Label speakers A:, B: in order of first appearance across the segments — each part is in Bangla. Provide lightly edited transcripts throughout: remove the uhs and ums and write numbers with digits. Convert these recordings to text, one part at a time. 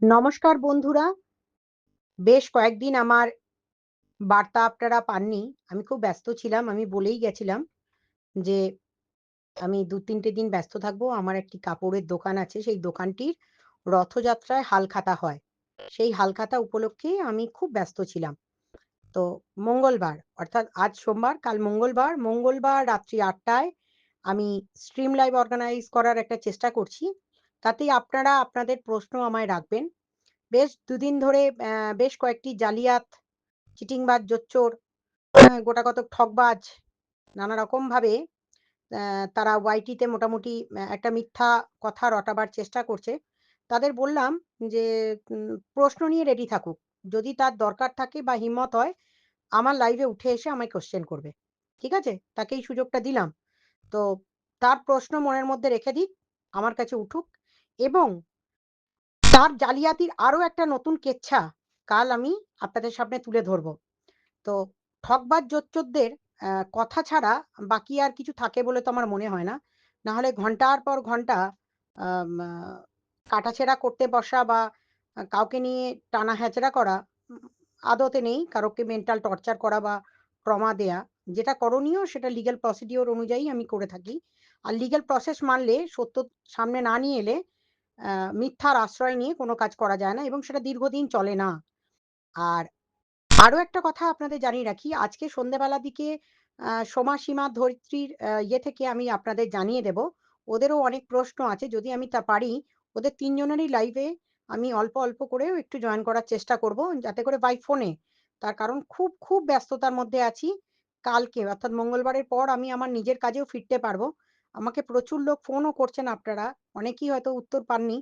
A: নমস্কার বন্ধুরা। বেশ কয়েকদিন আমার বার্তা আপনারা পাননি। আমি খুব ব্যস্ত ছিলাম। আমি বলেই গেছিলাম যে আমি ২-৩ টে দিন ব্যস্ত থাকবো। আমার একটি কাপড়ের দোকান আছে। সেই দোকানটির রথযাত্রায় হালখাতা হয়। সেই হালখাতা উপলক্ষে আমি খুব ব্যস্ত ছিলাম। তো মঙ্গলবার অর্থাৎ আজ সোমবার, কাল মঙ্গলবার, মঙ্গলবার রাত্রি ৮ টায় আমি স্ট্রিম লাইভ অর্গানাইজ করার একটা চেষ্টা করছি। তাতেই আপনারা আপনাদের প্রশ্ন আমায় রাখবেন। বেশ দুদিন ধরে বেশ কয়েকটি জালিয়াত, চিটিংবাজ, জোচ্চোর, গোটাকতক ঠগবাজ নানা রকমভাবে তারা ওয়াইটিতে মোটামুটি একটা মিথ্যা কথা রটাবার চেষ্টা করছে। তাদের বললাম যে, প্রশ্ন নিয়ে রেডি থাকুক। যদি তার দরকার থাকে বা হিম্মত হয়, আমার লাইভে উঠে এসে আমায় কোয়েশ্চেন করবে। ঠিক আছে? তাকে এই সুযোগটা দিলাম। তো তার প্রশ্ন মনের মধ্যে রেখে দিক, আমার কাছে উঠুক এবং তার জালিয়াতির আরো একটা নতুন কেচ্ছা কাল আমি আপনাদের সামনে তুলে ধরব। তো ঠগবাজ জোচ্চোরদের কথা ছাড়া বাকি আর কিছু থাকে বলে তো আমার মনে হয় না। না হলে ঘন্টার পর ঘন্টা আম আ কাটাছেঁড়া করতে বসা বা কাউকে নিয়ে টানা হ্যাচড়া করা উম আদতে নেই। কারোকে মেন্টাল টর্চার করা বা ট্রমা দেয়া। যেটা করণীয় সেটা লিগ্যাল প্রসিডিওর অনুযায়ী আমি করে থাকি। আর লিগ্যাল প্রসেস মানলে সত্য সামনে না নিয়ে এলে আ মিথ্যার আশ্রয় নিয়ে কোনো কাজ করা যায় না এবং সেটা দীর্ঘদিন চলে না। আর আরো একটা কথা আপনাদের জানিয়ে রাখি, আজকে সন্ধ্যেবেলার দিকে সোমা, সীমা, ধরিত্রীর ইয়ে থেকে আমি আপনাদের জানিয়ে দেব। ওদেরও অনেক প্রশ্ন আছে। যদি আমি তা পারি, ওদের ৩ জনেরই লাইভে আমি অল্প, অল্প করেও একটু জয়েন করার চেষ্টা করব। যাতে করে বাই ফোনে। তার কারণ খুব, খুব ব্যস্ততার মধ্যে আছি। কালকে অর্থাৎ মঙ্গলবারের পর আমি আমার নিজের কাজেও ফিরতে পারব। আমাকে প্রচুর লোক ফোনও করছেন আপনারা। অনেকেই হয়তো উত্তর পাননি।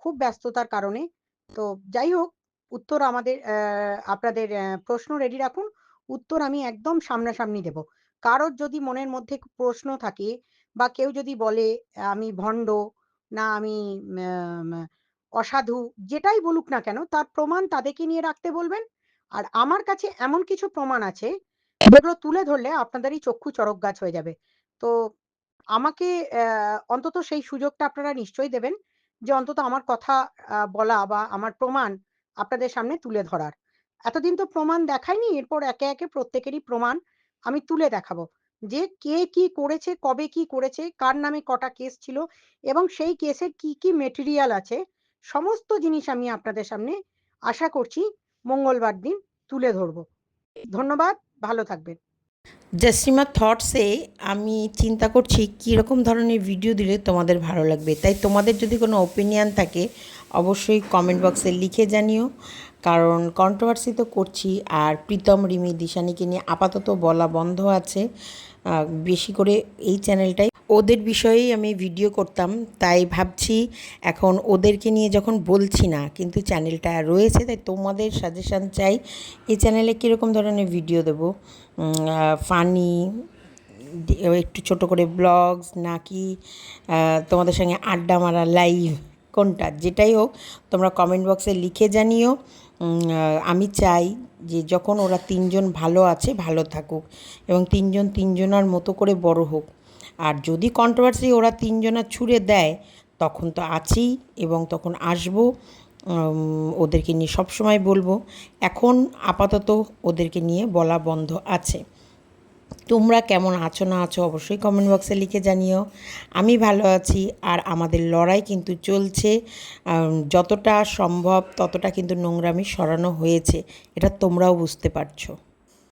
A: খুব ব্যস্ততার কারণে। তো যাই হোক উত্তর আমাদের আপনাদের প্রশ্ন রেডি রাখুন। উত্তর আমি একদম সামনাসামনি দেব। কারোর যদি মনের মধ্যে প্রশ্ন থাকে বা কেউ যদি বলে আমি ভণ্ড, না আমি ম্যাম অসাধু, যেটাই বলুক না কেন তার প্রমাণ তাদেরকে নিয়ে রাখতে বলবেন। আর আমার কাছে এমন কিছু প্রমাণ আছে যেগুলো তুলে ধরলে আপনাদেরই চক্ষু চড়ক গাছ হয়ে যাবে। তো আমাকে অন্তত সেই সুযোগটা আপনারা নিশ্চয়ই দেবেন যে অন্তত আমার কথা বলা বা আমার প্রমাণ আপনাদের সামনে তুলে ধরার। এতদিন তো প্রমাণ দেখাইনি, এরপর একে, একে প্রত্যেকেরই প্রমাণ আমি তুলে দেখাবো। যে কে কি করেছে, কবে কি করেছে, কার নামে কটা কেস ছিল এবং সেই কেসের কি, কি মেটেরিয়াল আছে, সমস্ত জিনিস আমি আপনাদের সামনে আশা করছি মঙ্গলবার দিন তুলে ধরবো। ধন্যবাদ, ভালো থাকবেন।
B: জাস্টিমার থটসে আমি চিন্তা করছি কীরকম ধরনের ভিডিও দিলে তোমাদের ভালো লাগবে। তাই তোমাদের যদি কোনো ওপিনিয়ন থাকে অবশ্যই কমেন্ট বক্সে লিখে জানিও। কারণ কন্ট্রোভার্সি তো করছি, আর প্রীতম, রিমি, দিশানিকে নিয়ে আপাতত বলা বন্ধ আছে। বেশি করে এই চ্যানেলটাই ওদের বিষয়েই আমি ভিডিও করতাম, তাই ভাবছি এখন ওদেরকে নিয়ে যখন বলছি না কিন্তু চ্যানেলটা রয়েছে, তাই তোমাদের সাজেশান চাই এই চ্যানেলে কীরকম ধরনের ভিডিও দেবো। ফানি, একটু ছোট করে ব্লগস, নাকি তোমাদের সঙ্গে আড্ডা মারা লাইভ, কোনটা যেটাই হোক তোমরা কমেন্ট বক্সে লিখে জানিও। আমি চাই যে যখন ওরা তিনজন ভালো আছে ভালো থাকুক এবং তিনজন তিনজনার মতো করে বড় হোক। আর যদি কন্ট্রোভার্সি ওরা তিনজনা ছুঁড়ে দেয় তখন তো আছেই এবং তখন আসবো, ওদেরকে নিয়ে সবসময় বলবো। এখন আপাতত ওদেরকে নিয়ে বলা বন্ধ আছে। তোমরা কেমন আছো না আছো অবশ্যই কমেন্ট বক্সে লিখে জানিও। আমি ভালো আছি, আর আমাদের লড়াই কিন্তু চলছে। যতটা সম্ভব ততটা কিন্তু নোংরামি সরানো হয়েছে, এটা তোমরাও বুঝতে পারছো।